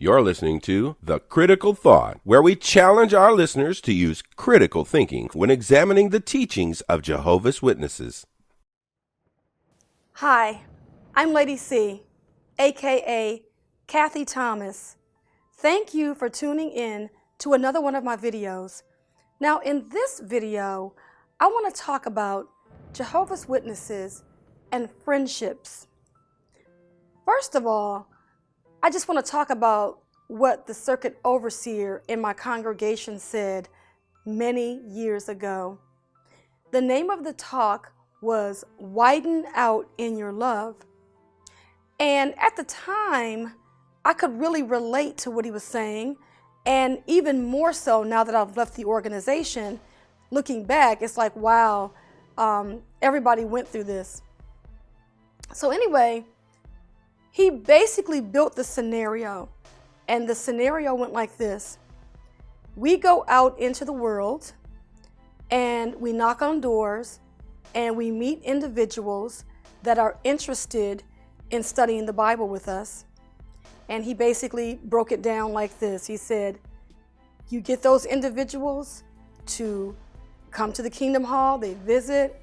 You're listening to The Critical Thought, where we challenge our listeners to use critical thinking when examining the teachings of Jehovah's Witnesses. Hi, I'm Lady C, aka Kathy Thomas. Thank you for tuning in to another one of my videos. Now, in this video, I want to talk about Jehovah's Witnesses and friendships. First of all, I just want to talk about what the circuit overseer in my congregation said many years ago. The name of the talk was Widen Out in Your Love. And at the time, I could really relate to what he was saying. And even more so now that I've left the organization, looking back, it's like, wow, everybody went through this. So anyway, he basically built the scenario, and the scenario went like this. We go out into the world, and we knock on doors, and we meet individuals that are interested in studying the Bible with us. And he basically broke it down like this. He said, you get those individuals to come to the Kingdom Hall, they visit,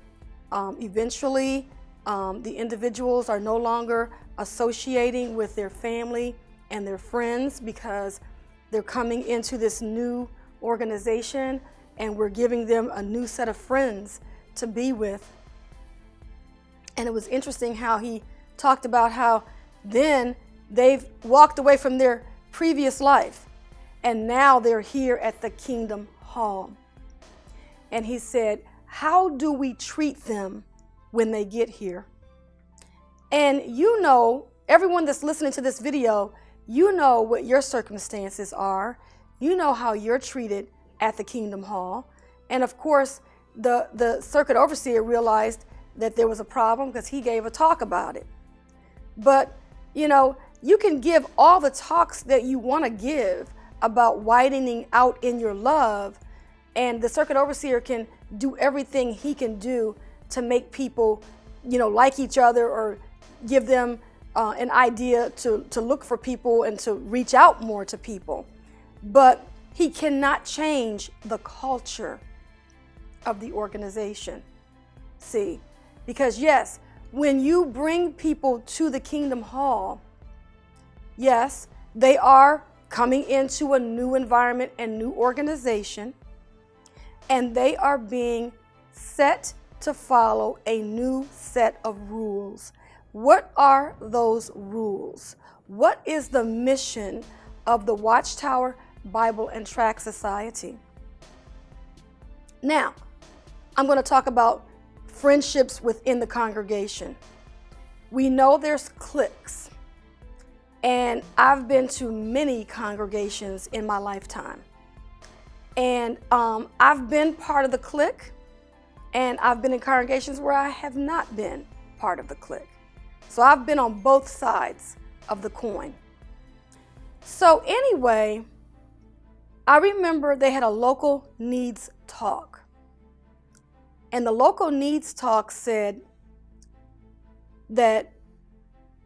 eventually the individuals are no longer associating with their family and their friends because they're coming into this new organization, and we're giving them a new set of friends to be with. And it was interesting how he talked about how then they've walked away from their previous life and now they're here at the Kingdom Hall. And he said, how do we treat them when they get here? And you know, everyone that's listening to this video, you know what your circumstances are. You know how you're treated at the Kingdom Hall. And of course, the circuit overseer realized that there was a problem because he gave a talk about it. But, you know, you can give all the talks that you want to give about widening out in your love, and the circuit overseer can do everything he can do to make people, you know, like each other or give them an idea to look for people and to reach out more to people. But he cannot change the culture of the organization. See, because yes, when you bring people to the Kingdom Hall, yes, they are coming into a new environment and new organization, and they are being set to follow a new set of rules. What are those rules? What is the mission of the Watchtower Bible and Tract Society? Now, I'm going to talk about friendships within the congregation. We know there's cliques, and I've been to many congregations in my lifetime. And I've been part of the clique, and I've been in congregations where I have not been part of the clique. So I've been on both sides of the coin. So anyway, I remember they had a local needs talk. And the local needs talk said that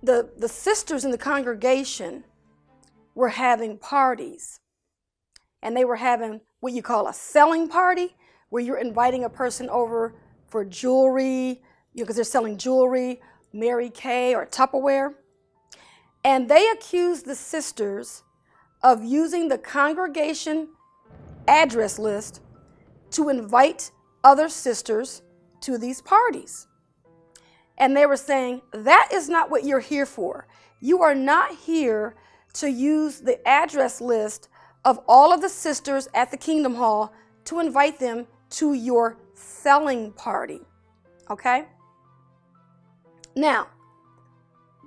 the sisters in the congregation were having parties. And they were having what you call a selling party, where you're inviting a person over for jewelry, because they're selling jewelry, Mary Kay or Tupperware. And they accused the sisters of using the congregation address list to invite other sisters to these parties. And they were saying, that is not what you're here for. You are not here to use the address list of all of the sisters at the Kingdom Hall to invite them to your selling party. Okay? Now,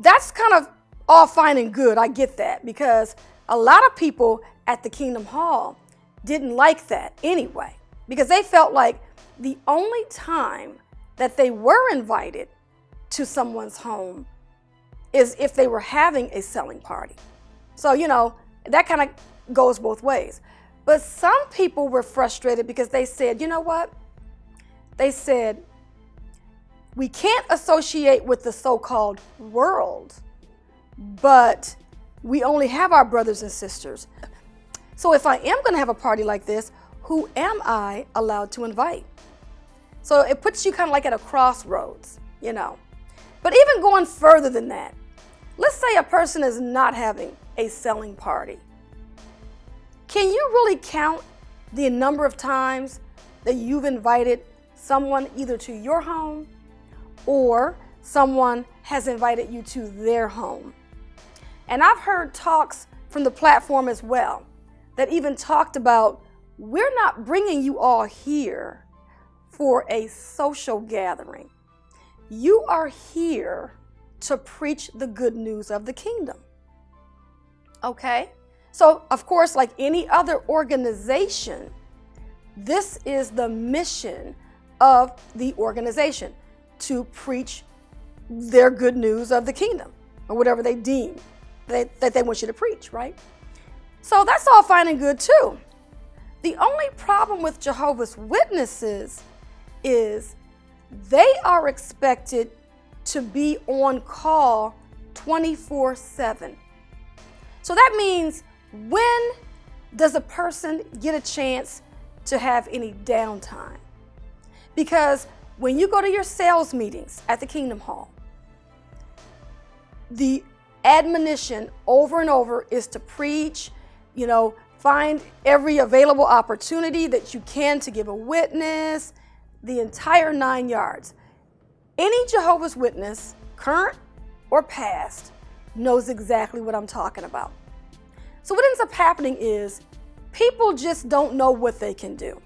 that's kind of all fine and good. I get that, because a lot of people at the Kingdom Hall didn't like that anyway, because they felt like the only time that they were invited to someone's home is if they were having a selling party. So, you know, that kind of goes both ways. But some people were frustrated because they said, you know what? They said, we can't associate with the so-called world, but We only have our brothers and sisters. So if I am going to have a party like this, who am I allowed to invite? So it puts you kind of like at a crossroads, you know. But even going further than that, let's say a person is not having a selling party. Can you really count the number of times that you've invited someone either to your home or someone has invited you to their home? And I've heard talks from the platform as well that even talked about, we're not bringing you all here for a social gathering. You are here to preach the good news of the kingdom. Okay? So, of course, like any other organization, this is the mission of the organization, to preach their good news of the kingdom, or whatever they deem that they want you to preach, right? So that's all fine and good too. The only problem with Jehovah's Witnesses is they are expected to be on call 24/7. So that means, when does a person get a chance to have any downtime? Because when you go to your sales meetings at the Kingdom Hall, the admonition over and over is to preach, find every available opportunity that you can to give a witness, the entire 9 yards. Any Jehovah's Witness, current or past, knows exactly what I'm talking about. So what ends up happening is people just don't know what they can do.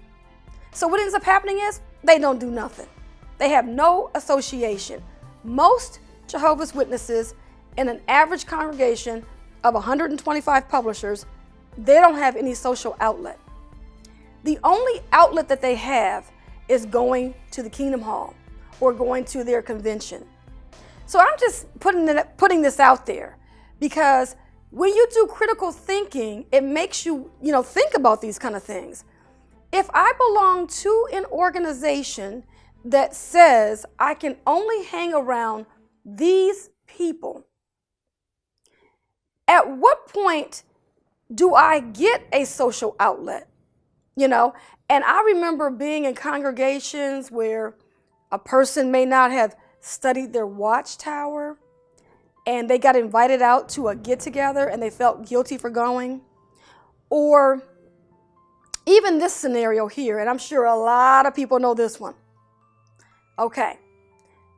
So what ends up happening is they don't do nothing. They have no association. Most Jehovah's Witnesses in an average congregation of 125 publishers, they don't have any social outlet. The only outlet that they have is going to the Kingdom Hall or going to their convention. So I'm just putting this out there, because when you do critical thinking, it makes you, think about these kind of things. If I belong to an organization that says I can only hang around these people, at what point do I get a social outlet? And I remember being in congregations where a person may not have studied their Watchtower and they got invited out to a get-together and they felt guilty for going. Or even this scenario here, and I'm sure a lot of people know this one. Okay,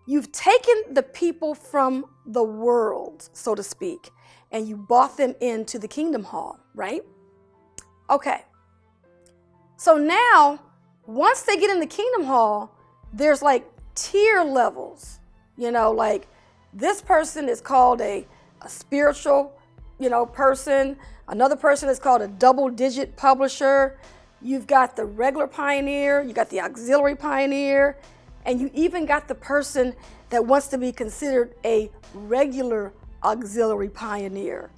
you've taken the people from the world, so to speak, and you brought them into the Kingdom Hall, right? Okay. So now, once they get in the Kingdom Hall, there's like tier levels, like this person is called a spiritual, person. Another person is called a double-digit publisher. You've got the regular pioneer, you got the auxiliary pioneer, and you even got the person that wants to be considered a regular auxiliary pioneer.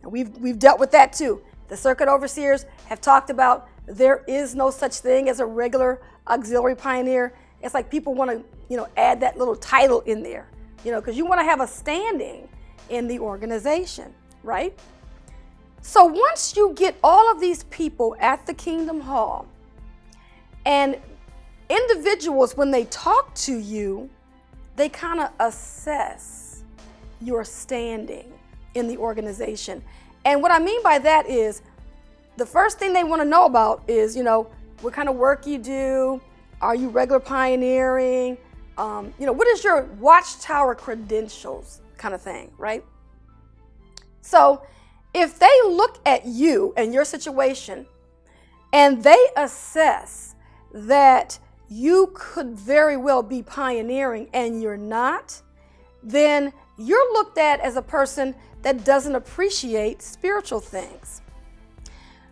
And we've dealt with that too. The circuit overseers have talked about there is no such thing as a regular auxiliary pioneer. It's like people want to, add that little title in there, because you want to have a standing in the organization, right? So once you get all of these people at the Kingdom Hall, and individuals, when they talk to you, they kind of assess your standing in the organization. And what I mean by that is, the first thing they want to know about is, what kind of work you do. Are you regular pioneering? What is your Watchtower credentials, kind of thing, right? So if they look at you and your situation and they assess that you could very well be pioneering and you're not, then you're looked at as a person that doesn't appreciate spiritual things.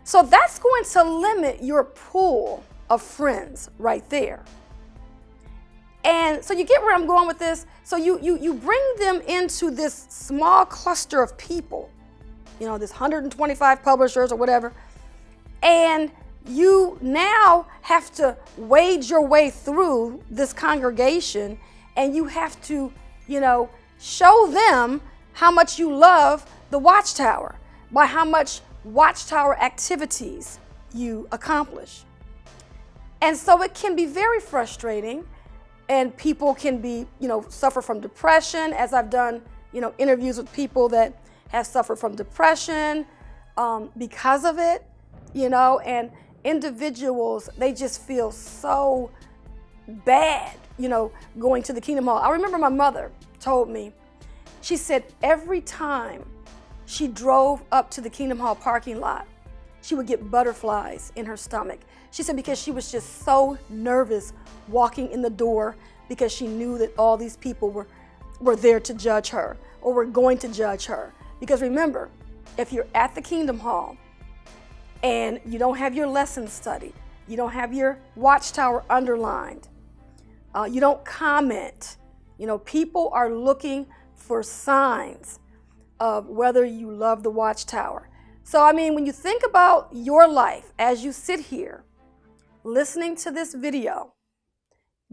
So that's going to limit your pool of friends right there. And so you get where I'm going with this? So you bring them into this small cluster of people, this 125 publishers or whatever, and you now have to wade your way through this congregation, and you have to, show them how much you love the Watchtower, by how much Watchtower activities you accomplish. And so it can be very frustrating, and people can be, suffer from depression, as I've done, interviews with people that have suffered from depression because of it, and individuals, they just feel so bad, going to the Kingdom Hall. I remember my mother told me, she said every time she drove up to the Kingdom Hall parking lot, she would get butterflies in her stomach. She said because she was just so nervous walking in the door, because she knew that all these people were there to judge her, or were going to judge her. Because remember, if you're at the Kingdom Hall and you don't have your lessons studied, you don't have your Watchtower underlined, you don't comment, people are looking for signs of whether you love the Watchtower. So, when you think about your life as you sit here listening to this video,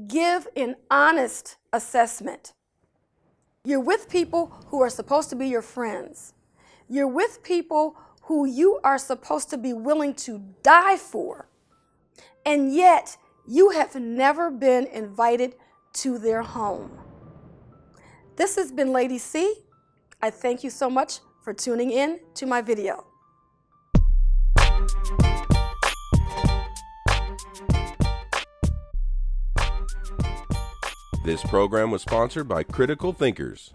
give an honest assessment. You're with people who are supposed to be your friends. You're with people who you are supposed to be willing to die for, and yet you have never been invited to their home. This has been Lady C. I thank you so much for tuning in to my video. This program was sponsored by Critical Thinkers.